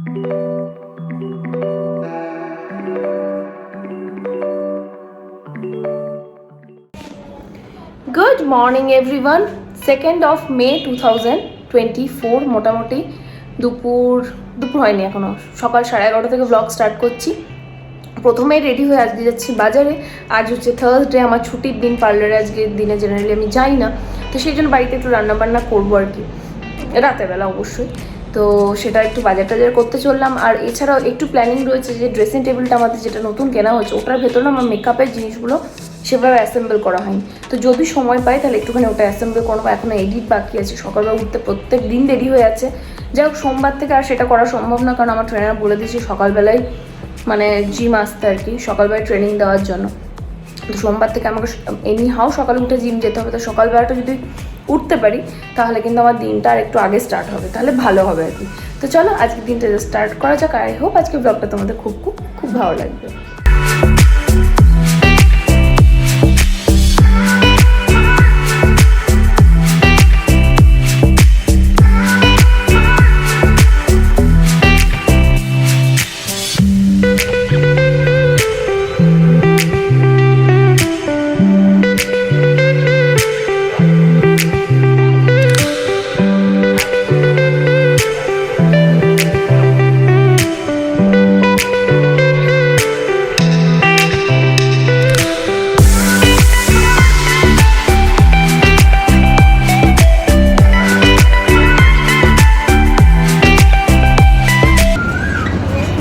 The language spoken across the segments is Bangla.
Good morning everyone. 2nd of May 2024, মোটামুটি দুপুর হয়নি এখনও, সকাল 11:30 থেকে ব্লগ স্টার্ট করছি। প্রথমেই রেডি হয়ে আজকে যাচ্ছি বাজারে। আজ হচ্ছে থার্সডে, আমার ছুটির দিন। পার্লারে আজকের দিনে জেনারেলি আমি যাই না, তো সেই জন্য বাড়িতে একটু রান্নাবান্না করবো আর কি, রাতেরবেলা অবশ্যই। তো সেটা একটু বাজার টাজার করতে চললাম। আর এছাড়াও একটু প্ল্যানিং রয়েছে যে ড্রেসিং টেবিলটা আমাদের যেটা নতুন কেনা হয়েছে, ওটার ভেতরে আমার মেকআপের জিনিসগুলো সেভাবে অ্যাসেম্বল করা হয়নি। তো যদি সময় পাই তাহলে একটুখানি ওটা অ্যাসেম্বল করবো। এখনও এডিট বাকি আছে, সকালবেলা উঠতে প্রত্যেক দিন দেরি হয়ে যাচ্ছে। যাই হোক, সোমবার থেকে আর সেটা করা সম্ভব না, কারণ আমার ট্রেনার বলে দিয়েছি সকালবেলায় মানে জিম আসতে আর কি, সকালবেলায় ট্রেনিং দেওয়ার জন্য। তো সোমবার থেকে আমাকে এমনি হাও সকালে উঠে জিম যেতে হবে। তো সকালবেলাটা যদি উঠতে পারি তাহলে কিন্তু আমার দিনটা আর একটু আগে স্টার্ট হবে, তাহলে ভালো হবে আর কি। তো চলো আজকের দিনটা স্টার্ট করা যাক। আই হোপ আজকে ব্লগটা তোমাদের খুব খুব খুব ভালো লাগবে।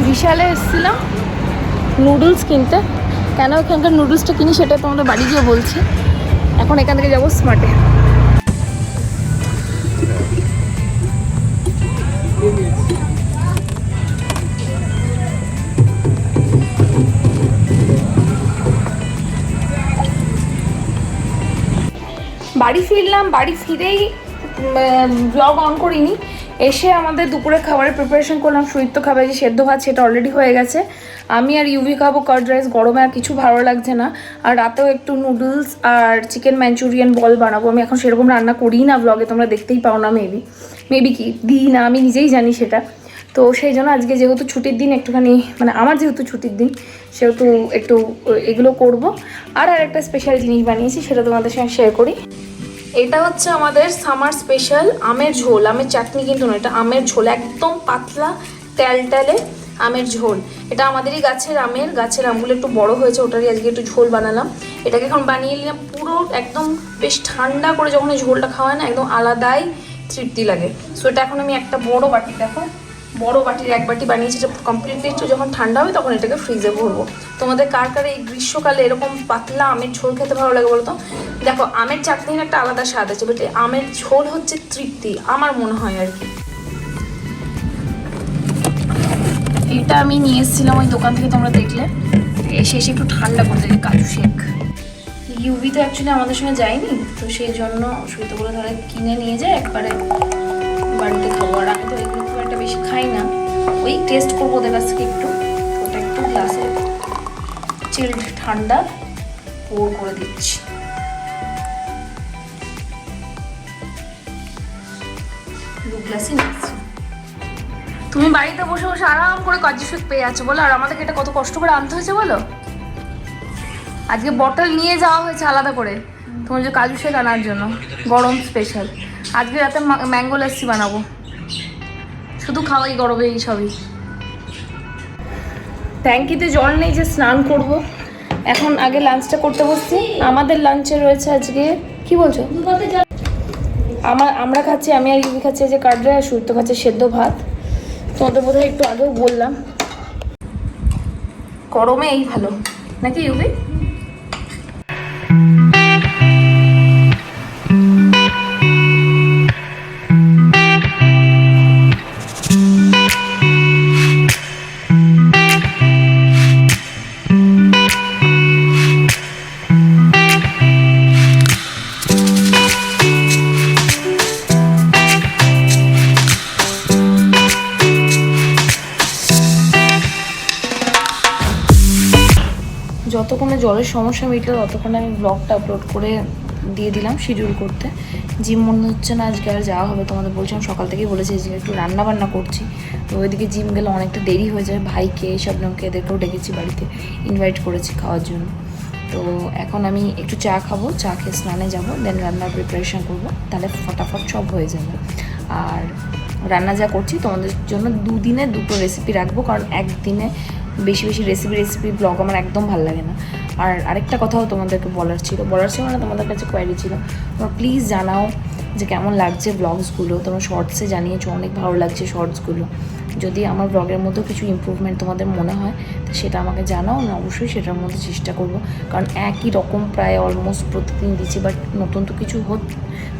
বিশালে এসেছিলাম নুডলস কিনতে। কেন এখানকার নুডলসটা কিনি সেটা তোমাদের বাড়ি গিয়ে বলছি। এখন এখান থেকে যাবো স্মার্টে। বাড়ি ফিরলাম, বাড়ি ফিরেই ব্লগ অন করিনি। এসে আমাদের দুপুরে খাবারের প্রিপারেশন করলাম। সুইট খাবার যে সেদ্ধ ভাত, সেটা অলরেডি হয়ে গেছে। আমি আর ইউভি খাবো কার্ড রাইস। গরমে আর কিছু ভালো লাগছে না। আর রাতেও একটু নুডলস আর চিকেন ম্যাঞ্চুরিয়ান বল বানাবো। আমি এখন সেরকম রান্না করি না ব্লগে, তোমরা দেখতেই পাও না। মেবি কি দিই না, আমি নিজেই জানি সেটা। তো সেই জন্য আজকে যেহেতু ছুটির দিন, একটুখানি মানে আমার যেহেতু ছুটির দিন, সেহেতু একটু এগুলো করব। আর একটা স্পেশাল জিনিস বানিয়েছি, সেটা তোমাদের সঙ্গে শেয়ার করি। এটা হচ্ছে আমাদের সামার স্পেশাল আমের ঝোল। আমের চাটনি কিন্তু নয়, এটা আমের ঝোল, একদম পাতলা ট্যালট্যালে আমের ঝোল। এটা আমাদেরই গাছের আমগুলো একটু বড় হয়েছে, ওটারই আজকে একটু ঝোল বানালাম। এটাকে এখন বানিয়ে নিলাম পুরো একদম বেশ ঠান্ডা করে। যখন এই ঝোলটা খাওয়ায় না, একদম আলাদাই তৃপ্তি লাগে। সো এটা এখন আমি একটা বড় বাটি, দেখো বড় বাটির এক বাটি বানিয়েছি। এটা কমপ্লিটলি একটু যখন ঠান্ডা হবে তখন এটাকে ফ্রিজে ভরবো। তোমাদের কার কার এই গ্রীষ্মকালে এরকম পাতলা আমের ঝোল খেতে ভালো লাগে বলো তো? দেখো, আমের চাটনির একটা আলাদা স্বাদ আছে, বাট আমের ঝোল হচ্ছে তৃপ্তি, আমার মনে হয় আর কি। এটা আমি নিয়ে এসেছিলাম ওই দোকান থেকে, তোমরা দেখলে। এসে একটু ঠান্ডা করতে কাজু শেক। ইউভি তো অ্যাকচুয়ালি আমাদের সঙ্গে যায়নি, তো সেই জন্য সুইতগুলো তাহলে কিনে নিয়ে যায় একবারে বাড়িতে খাবো। আর আমি তো এগুলো খুব একটা বেশি খাই না, ওই টেস্ট করবো ওদের কাছ থেকে একটু। ওটা একটু গ্লাসে চিল্ড ঠান্ডা পোর করে দিচ্ছি। দু গ্লাসই নিচ্ছি। তুমি বাড়িতে বসে বসে আরাম করে কাজু শেক পেয়ে যাচ্ছ বলো, আর আমাদেরকে এটা কত কষ্ট করে আনতে হয়েছে বলো। আজকে বটল নিয়ে যাওয়া হয়েছে আলাদা করে তোমার যে কাজু শেক আনার জন্য, গরম স্পেশাল। আজকে রাতে ম্যাঙ্গো লাসি বানাবো, শুধু খাওয়াই গরমে এই সবই। ট্যাঙ্কিতে জল নেই যে স্নান করব। এখন আগে লাঞ্চটা করতে বসছি। আমাদের লাঞ্চে রয়েছে আজকে, কি বলছো, আমরা খাচ্ছি, আমি আর ইউভি খাচ্ছি যে কার্ড রাইস, সুইট খাচ্ছে সেদ্ধ ভাত। তোমাদের বোধহয় একটু আগেও বললাম, গরমে এই ভালো নাকি ইউভি? যতক্ষণে জলের সমস্যা মিটলে ততক্ষণে আমি ব্লগটা আপলোড করে দিয়ে দিলাম শিডিউল করতে। জিম মনে হচ্ছে না আজকে আর যাওয়া হবে, তোমাদের বলছিলাম সকাল থেকেই বলেছি যে একটু রান্না বান্না করছি, তো ওইদিকে জিম গেলে অনেকটা দেরি হয়ে যায়। ভাইকে শবনমকে এদেরকেও ডেকেছি, বাড়িতে ইনভাইট করেছি খাওয়ার জন্য। তো এখন আমি একটু চা খাবো, চা খেয়ে স্নানে যাবো, দেন রান্নার প্রিপারেশান করবো, তাহলে ফটাফট সব হয়ে যাবে। আর রান্না যা করছি তোমাদের জন্য 2 দিনে 2টো রেসিপি রাখবো, কারণ একদিনে বেশি বেশি রেসিপি ব্লগ আমার একদম ভালো লাগে না। আর আরেকটা কথাও তোমাদেরকে বলার ছিল মানে তোমাদের কাছে কোয়ারি ছিল, তোমরা প্লিজ জানাও যে কেমন লাগছে ব্লগসগুলো। তোমরা শর্টসে জানিয়েছো অনেক ভালো লাগছে শর্টসগুলো। যদি আমার ব্লগের মধ্যেও কিছু ইমপ্রুভমেন্ট তোমাদের মনে হয় তো সেটা আমাকে জানাও, আমি অবশ্যই সেটার মধ্যে চেষ্টা করব। কারণ একই রকম প্রায় অলমোস্ট প্রতিদিন দিচ্ছি, বাট নতুন তো কিছু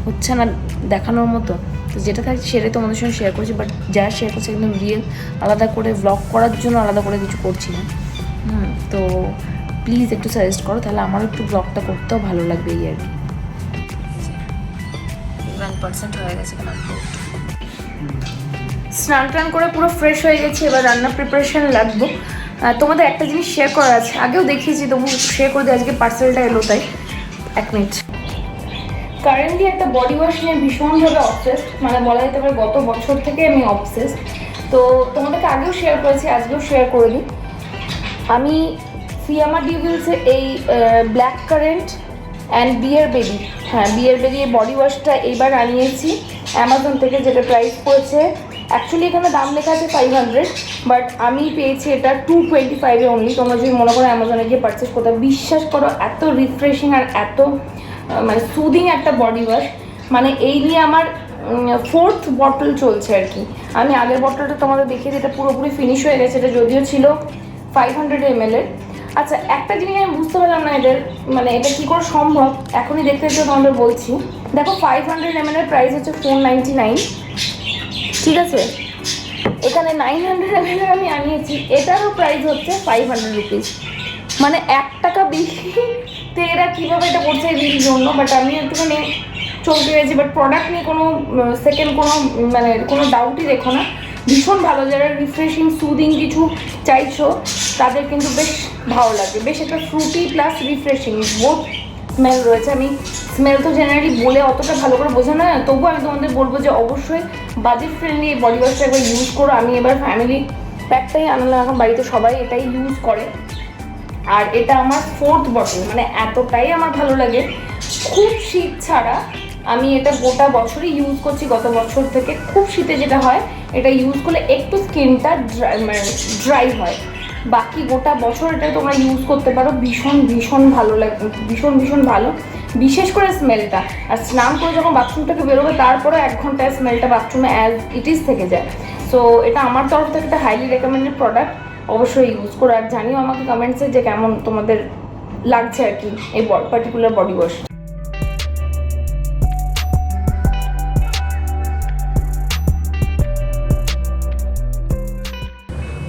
হচ্ছে না দেখানোর মতো। তো যেটা থাকছে সেটাই তোমাদের সঙ্গে শেয়ার করছি, বাট যা শেয়ার করছি একদম রিয়েল, আলাদা করে ব্লগ করার জন্য আলাদা করে কিছু করছি না। তো প্লিজ একটু সাজেস্ট করো, তাহলে আমারও একটু ব্লগটা করতেও ভালো লাগবে। এই আর কি 1% হয়ে গেছে। স্নান টান করে পুরো ফ্রেশ হয়ে গেছি, এবার রান্না প্রিপারেশান লাগবো। তোমাদের একটা জিনিস শেয়ার করার আছে, আগেও দেখিয়েছি তবু শেয়ার করে দিই, আজকে পার্সেলটা এলো তাই। 1 মিনিট। কারেন্টলি একটা বডি ওয়াশ নিয়ে ভীষণভাবে অবসেসড, মানে বলা যেতে পারে গত বছর থেকে আমি অবসেসড। তো তোমাদেরকে আগেও শেয়ার করেছি, আজকেও শেয়ার করে দিই। আমি ফিয়ামা ডিউবিলসে এই blackcurrant and bearberry, bearberry এই বডি ওয়াশটা এইবার আনিয়েছি অ্যামাজন থেকে, যেটা প্রাইস পড়েছে, অ্যাকচুয়ালি এখানে দাম লেখা আছে 500, বাট আমি পেয়েছি এটা 225-এ অনলি। তোমরা যদি মনে করো অ্যামাজনে গিয়ে পারচেস করতে, বিশ্বাস করো এত রিফ্রেশিং আর এত মানে সুদিং একটা বডি ওয়াশ, মানে এই নিয়ে আমার 4th বটল চলছে আর কি। আমি আগের বটলটা তোমাদের দেখিয়ে দিই, এটা পুরোপুরি ফিনিশ হয়ে গেছে, এটা যদিও ছিল 500 ml। আচ্ছা, একটা জিনিস আমি বুঝতে পারলাম না এদের, মানে এটা কী করে সম্ভব, এখনই দেখতে দেখতে তোমাদের বলছি। দেখো 500 ml এর প্রাইস হচ্ছে 499, ঠিক আছে। এখানে 900 ml আমি আনিয়েছি, এটারও প্রাইস হচ্ছে 500 রুপিস, মানে 1 টাকা বেশি। তো এরা কীভাবে এটা করছে এই জন্য, বাট আমি একটুখানি চলতে গেছি। বাট প্রোডাক্ট নিয়ে কোনো সেকেন্ড মানে কোনো ডাউটই রেখো না, ভীষণ ভালো। যারা রিফ্রেশিং সুদিং কিছু চাইছো তাদের কিন্তু বেশ ভালো লাগে, বেশ একটা Frooti plus refreshing both smell রয়েছে। আমি স্মেল তো জেনারেলি বলে অতটা ভালো করে বোঝানো না, তবুও আমি তোমাদের বলবো যে অবশ্যই বাজেট ফ্রেন্ডলি এই বডি ওয়াশটা একবার ইউজ করো। আমি এবার ফ্যামিলি প্যাকটাই আনলাম, এখন বাড়িতে সবাই এটাই ইউজ করে। আর এটা আমার 4th বটল, মানে এতটাই আমার ভালো লাগে। খুব শীত ছাড়া আমি এটা গোটা বছরই ইউজ করছি, গত বছর থেকে। খুব শীতে যেটা হয় এটা ইউজ করলে একটু স্কিনটা ড্রাই হয়, বাকি গোটা বছর এটা তোমরা ইউজ করতে পারো। ভীষণ ভালো লাগে, ভীষণ ভালো, বিশেষ করে স্মেলটা। আর স্নান করে যখন বাথরুম থেকে বেরোবে তারপরে 1 ঘন্টায় স্মেলটা বাথরুমে অ্যাজ ইট ইজ থেকে যায়। সো এটা আমার তরফ থেকে একটা হাইলি রেকমেন্ডেড প্রোডাক্ট, অবশ্যই ইউজ করো। আর জানিও আমাকে কমেন্টসে যে কেমন তোমাদের লাগছে আর কি এই পার্টিকুলার বডি ওয়াশ।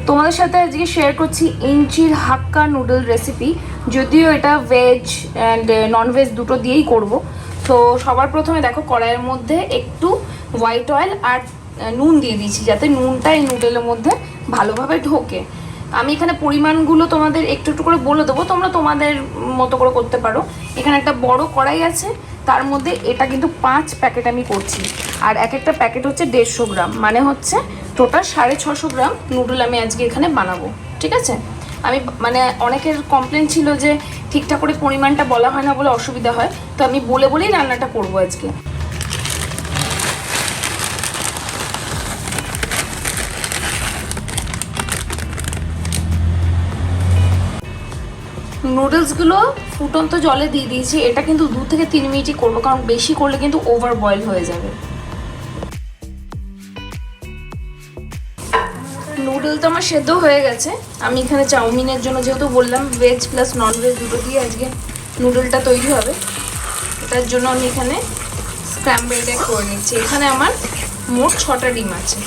তোমাদের সাথে আজকে শেয়ার করছি ইঞ্চির হাক্কা নুডল রেসিপি, যদিও এটা ভেজ অ্যান্ড ননভেজ দুটো দিয়েই করব। তো সবার প্রথমে দেখো কড়াইয়ের মধ্যে একটু হোয়াইট অয়েল আর নুন দিয়ে দিয়েছি, যাতে নুনটা এই নুডলের মধ্যে ভালোভাবে ঢোকে। আমি এখানে পরিমাণগুলো তোমাদের একটু একটু করে বলে দেবো, তোমরা তোমাদের মতো করে করতে পারো। এখানে একটা বড় কড়াই আছে, তার মধ্যে এটা কিন্তু 5 প্যাকেট আমি করছি, আর এক একটা প্যাকেট হচ্ছে 150 গ্রাম, মানে হচ্ছে টোটাল 650 গ্রাম নুডল আমি আজকে এখানে বানাবো, ঠিক আছে। আমি মানে অনেকের কমপ্লেন ছিল যে ঠিকঠাক করে পরিমাণটা বলা হয় না বলে অসুবিধা হয়, তো আমি বলেই রান্নাটা করবো আজকে। নুডলসগুলো ফুটন্ত জলে দিয়ে দিয়েছি, এটা কিন্তু 2 থেকে 3 মিনিটই করবো, কারণ বেশি করলে কিন্তু ওভার বয়েল হয়ে যাবে। নুডল তো আমার সেদ্ধ হয়ে গেছে। আমি এখানে চাউমিনের জন্য, যেহেতু বললাম ভেজ প্লাস ননভেজ দুটো দিয়ে আজকে নুডলটা তৈরি হবে, এটার জন্য আমি এখানে স্ক্র্যাম্বলড এগ করে নিচ্ছি। এখানে আমার মোট 6টা ডিম আছে।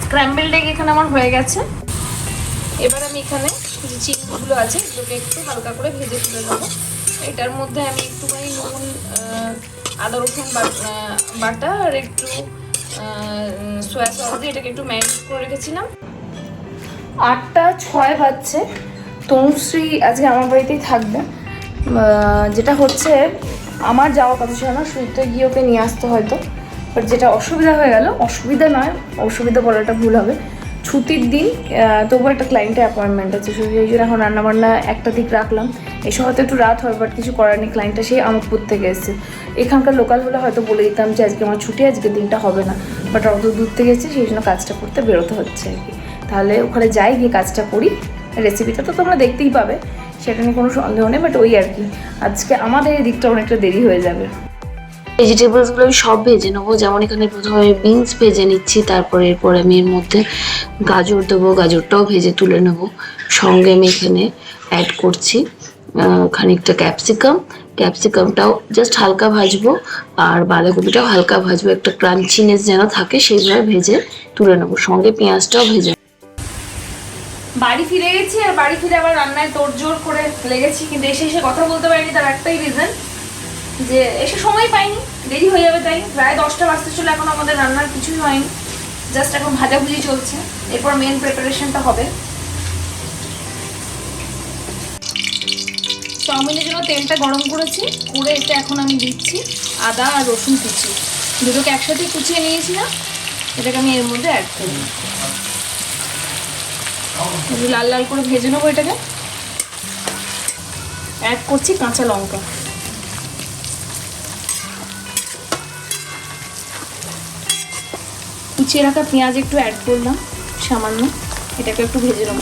স্ক্র্যাম্বলড এগ এখানে আমার হয়ে গেছে। এবার আমি এখানে যে চিংড়িগুলো আছে এগুলোকে একটু হালকা করে ভেজে তুলে নেবো। এটার মধ্যে আমি একটুখানি নুন, আদা রসুন বাটা আর একটু সয়া সস দিয়ে এটাকে একটু ম্যারিনেট করে রেখেছিলাম। 8টা 6 বাজছে, তনুশ্রী আজকে আমার বাড়িতেই থাকবে। যেটা হচ্ছে আমার যাওয়ার কথা ছিল না, সুইটটা গিয়ে ওকে নিয়ে আসতে হয়তো, বাট যেটা অসুবিধা হয়ে গেল, অসুবিধা নয়, অসুবিধা বলাটা ভুল হবে, ছুটির দিন তবুও একটা ক্লায়েন্টের অ্যাপয়েন্টমেন্ট আছে, সেই জন্য এখন রান্নাবান্না একটা দিক রাখলাম। এসব হয়তো একটু রাত হয়, বাট কিছু করার নেই, ক্লায়েন্টটা সেই আমোদপুর থেকে এসেছে। এখানকার লোকাল হলে হয়তো বলে দিতাম যে আজকে আমার ছুটি, আজকে দিনটা হবে না, বাট অত দূর থেকে এসেছে, সেই জন্য কাজটা করতে বেরোতে হচ্ছে আর কি। তাহলে ওখানে যাই, গিয়ে কাজটা করি। রেসিপিটা তো তোমরা দেখতেই পাবে, সেটা নিয়ে কোনো সন্দেহ নেই, বাট ওই আর কি, আজকে আমাদের এই দিকটা অনেকটা দেরি হয়ে যাবে। ভেজিটেবলসগুলো আমি সব ভেজে নেবো। যেমন এখানে প্রথমে বিনস ভেজে নিচ্ছি, তারপরে এরপর আমি এর মধ্যে গাজর দেবো, গাজরটাও ভেজে তুলে নেব। সঙ্গে আমি এখানে অ্যাড করছি খানিকটা ক্যাপসিকামটাও জাস্ট হালকা ভাজবো, আর বাঁধাকপিটাও হালকা ভাজবো, একটা ক্রাঞ্চিনেস যেন থাকে সেইভাবে ভেজে তুলে নেবো। সঙ্গে পেঁয়াজটাও ভেজে। বাড়ি ফিরে গেছি, আর বাড়ি ফিরে আবার রান্নায় তোড়জোড় করে লেগেছি, কিন্তু এসে কথা বলতে পারিনি, তার একটাই রিজন যে এসে সময় পাইনি, দেরি হয়ে যাবে, তাই প্রায় 10টা বাজতে চলে, এখন আমাদের রান্নার কিছুই হয়নি, জাস্ট এখন ভাজাভুজি চলছে, এরপর মেন প্রিপারেশনটা হবে। চাউমিনের জন্য তেলটা গরম করেছি, করে এটা এখন আমি দিচ্ছি আদা আর রসুন কুচি, দুটোকে একসাথে কুচিয়ে নিয়েছিলাম, এটাকে আমি এর মধ্যে অ্যাড করব, লাল লাল করে ভেজে নেবো। এটাকে অ্যাড করছি কাঁচা লঙ্কা, কুচিয়ে রাখা পেঁয়াজ একটু অ্যাড করলাম সামান্য, এটাকে একটু ভেজে নেব।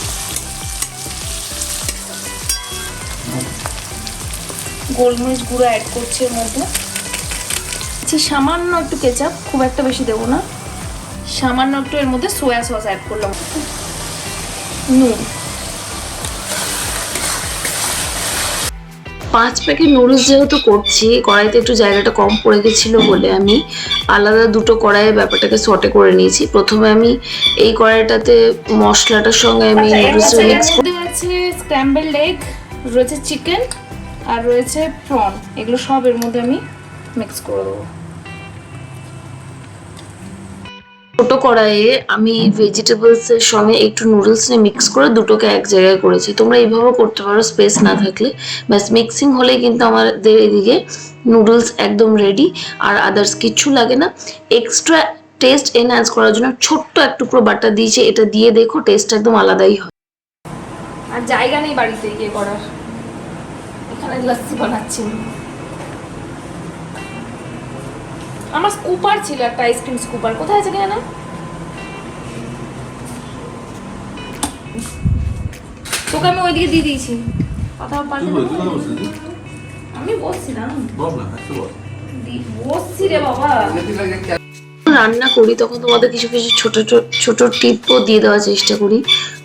গোলমরিচ গুঁড়ো অ্যাড করছি এর মধ্যে, সামান্য একটু কেচাপ, খুব একটা বেশি দেবো না, সামান্য একটু এর মধ্যে সোয়া সস অ্যাড করলাম, নুন। 5 প্যাকেট নুডলস যেহেতু করছি, কড়াইতে একটু জায়গাটা কম পড়ে গেছিলো বলে আমি আলাদা দুটো কড়াইয়ে ব্যাপারটাকে সটে করে নিয়েছি। প্রথমে আমি এই কড়াইটাতে মশলাটার সঙ্গে আমি নুডলসটা মিক্স করে আছে, স্ক্র্যাম্বলড এগ রয়েছে, চিকেন আর রয়েছে প্রন, এগুলো সব এর মধ্যে আমি মিক্স করে দেবো। ছোটো কড়াইয়ে আমি ভেজিটেবলসের সঙ্গে একটু নুডলস নিয়ে মিক্স করে দুটোকে এক জায়গায় করেছি। তোমরা এইভাবেও করতে পারো, স্পেস না থাকলে, ব্যাস মিক্সিং হলেই কিন্তু আমাদের এদিকে নুডলস একদম রেডি, আর আদার্স কিচ্ছু লাগে না। এক্সট্রা টেস্ট এনহ্যান্স করার জন্য ছোট্ট এক টুকরো বাটার দিয়েছে, এটা দিয়ে দেখো টেস্ট একদম আলাদাই হয়। আর জায়গা নেই বাড়িতে গিয়ে করার, এখানে লস্যি বানাচ্ছি। আমার স্কুপার ছিল একটা, আইসক্রিম স্কুপার, কোথায় আছে কেন? তোকে আমি ওইদিকে দিয়ে দিয়েছি, কথা আমি বসছি না, বসছি রে বাবা। রান্না করি তখন তোমাদের কিছু কিছু ছোট ছোট টিপও দিয়ে দেওয়ার চেষ্টা করি।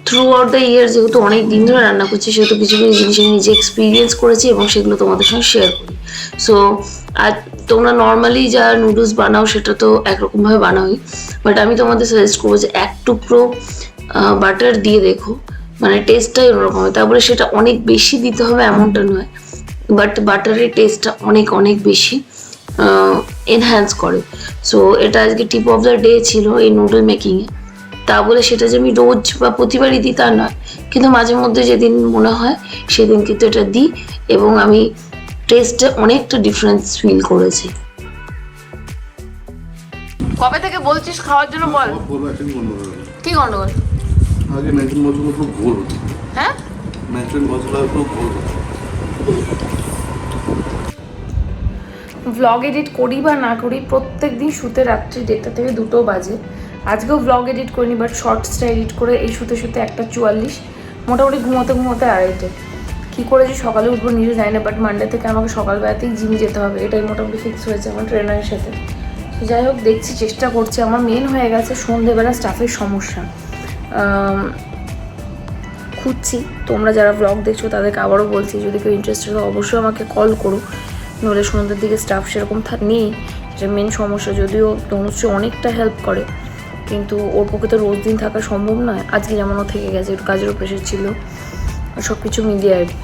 থ্রু আউট দ্য ইয়ার যেহেতু অনেক দিন ধরে রান্না করছি, সেহেতু কিছু কিছু জিনিস আমি নিজে এক্সপিরিয়েন্স করেছি এবং সেগুলো তোমাদের সঙ্গে শেয়ার করি। সো আর তোমরা নর্মালি যা নুডলস বানাও সেটা তো একরকমভাবে বানাওই, বাট আমি তোমাদের সাজেস্ট করবো যে এক টুকরো বাটার দিয়ে দেখো, মানে টেস্টটাই অন্যরকম হয়। তারপরে সেটা অনেক বেশি দিতে হবে এমনটা নয়, বাট বাটারের টেস্টটা অনেক অনেক বেশি এনহ্যান্স করে। সো এটা আজকে টিপ অফ দ্য ডে ছিল এই নুডল মেকিংয়ে। তা বলে সেটা যে আমি রোজ বা প্রতিবারই দিই তা নয়, কিন্তু মাঝে মধ্যে যেদিন মনে হয় সেদিন কিন্তু এটা দিই, এবং আমি টেস্টে অনেকটা ডিফারেন্স ফিল করেছি। কবে থেকে বলছিস খাওয়ার জন্য, বল কি গন্ডগোল? আগে ম্যাচিং মশলা খুব ভুল হতো, হ্যাঁ ম্যাচিং মশলা খুব ভুল হতো। ব্লগ এডিট করি বা না করি, প্রত্যেক দিন শুতে রাত্রি 1টা থেকে 2টো বাজে। আজকেও ব্লগ এডিট করিনি, বাট শর্টসটা এডিট করে এই শুতে 1:44, মোটামুটি ঘুমোতে 2:30। কী করে যে সকালে উঠবো নিজে জানি না, বাট মানডে থেকে আমাকে সকালবেলাতেই জিমে যেতে হবে, এটাই মোটামুটি ফিক্স হয়েছে আমার ট্রেনারের সাথে। তো যাই হোক, দেখছি, চেষ্টা করছি। আমার মেন হয়ে গেছে সন্ধ্যেবেলা স্টাফের সমস্যা, খুঁজছি। তোমরা যারা ব্লগ দেখছো তাদেরকে আবারও বলছি, যদি কেউ ইন্টারেস্টেড হয় অবশ্যই আমাকে কল করো, নইলে সন্ধ্যের দিকে স্টাফ সেরকম নেই, সেটা মেন সমস্যা। যদিও তনুশ্রী অনেকটা হেল্প করে, কিন্তু ওর পক্ষে তো রোজ দিন থাকা সম্ভব নয়। আজকে যেমন ও থেকে গেছে, একটু কাজেরও প্রেশার ছিল, সব কিছু মিলিয়ে আর কি।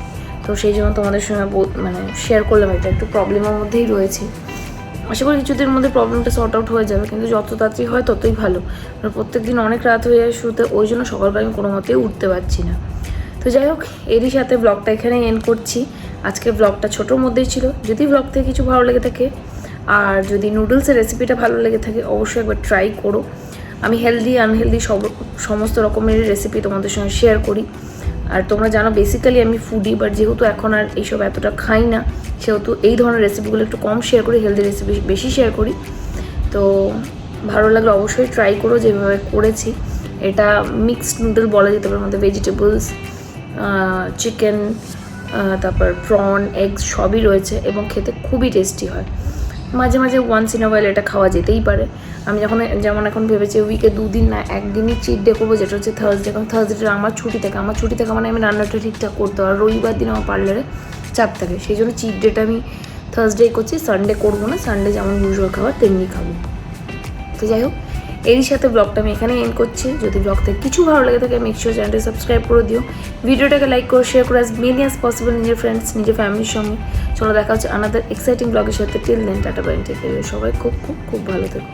তো সেই জন্য তোমাদের সঙ্গে মানে শেয়ার করলাম, এটা একটু প্রবলেমের মধ্যেই রয়েছে। আশা করি কিছুদিনের মধ্যে প্রবলেমটা সর্ট আউট হয়ে যাবে, কিন্তু যত তাড়াতাড়ি হয় ততই ভালো। প্রত্যেক দিন অনেক রাত হয়ে যায় শুতে, ওই জন্য সকালবেলা আমি কোনো মতেই উঠতে পারছি না। তো যাই হোক, এরই সাথে ব্লগটা এখানে এন্ড করছি। আজকে ব্লগটা ছোটোর মধ্যেই ছিল। যদি ব্লগ থেকে কিছু ভালো লেগে থাকে আর যদি নুডলসের রেসিপিটা ভালো লেগে থাকে অবশ্যই একবার ট্রাই করো। আমি হেলদি আনহেলদি সমস্ত রকমের রেসিপি তোমাদের সঙ্গে শেয়ার করি। আর তোমরা জানো বেসিক্যালি আমি ফুডি, বাট যেহেতু এখন আর এইসব এতটা খাই না সেহেতু এই ধরনের রেসিপিগুলো একটু কম শেয়ার করি, হেলদি রেসিপি বেশি শেয়ার করি। তো ভালো লাগলে অবশ্যই ট্রাই করো যেভাবে করেছি। এটা মিক্সড নুডল বলা যেতে পারে, মধ্যে ভেজিটেবলস, চিকেন, তারপর প্রন, এগস সবই রয়েছে এবং খেতে খুবই টেস্টি হয়। মাঝে মাঝে ওয়ান্স ইন আ ওয়াইল এটা খাওয়া যেতেই পারে। আমি যেমন এখন ভেবেছি উইকে 2 দিন না 1 দিনই চিট ডে করবো, যেটা হচ্ছে থার্সডে। কারণ থার্সডেটা আমার ছুটি থাকে মানে আমি রান্নাটা ঠিকঠাক করতে পারি। রবিবার দিন আমার পার্লারে চাপ থাকে, সেই জন্য চিট ডেটা আমি থার্সডে করছি, সানডে করবো না। সানডে যেমন ইউজুয়াল খাবার তেমনি খাবো। তো যাই হোক, এরই সাথে ব্লগটা আমি এখানে এন্ড করছি। যদি ব্লগ থেকে কিছু ভালো লাগে থাকে মেক শিওর চ্যানেলটা সাবস্ক্রাইব করে দিও, ভিডিওটাকে লাইক করো, শেয়ার করো অ্যাজ মেনি অ্যাজ পসিবল নিজের ফ্রেন্ডস, নিজের ফ্যামিলির সঙ্গে। চলো দেখা হচ্ছে আনাদার এক্সাইটিং ব্লগের সাথে। Till then tata bye, take care. সবাই খুব খুব খুব ভালো থেকো।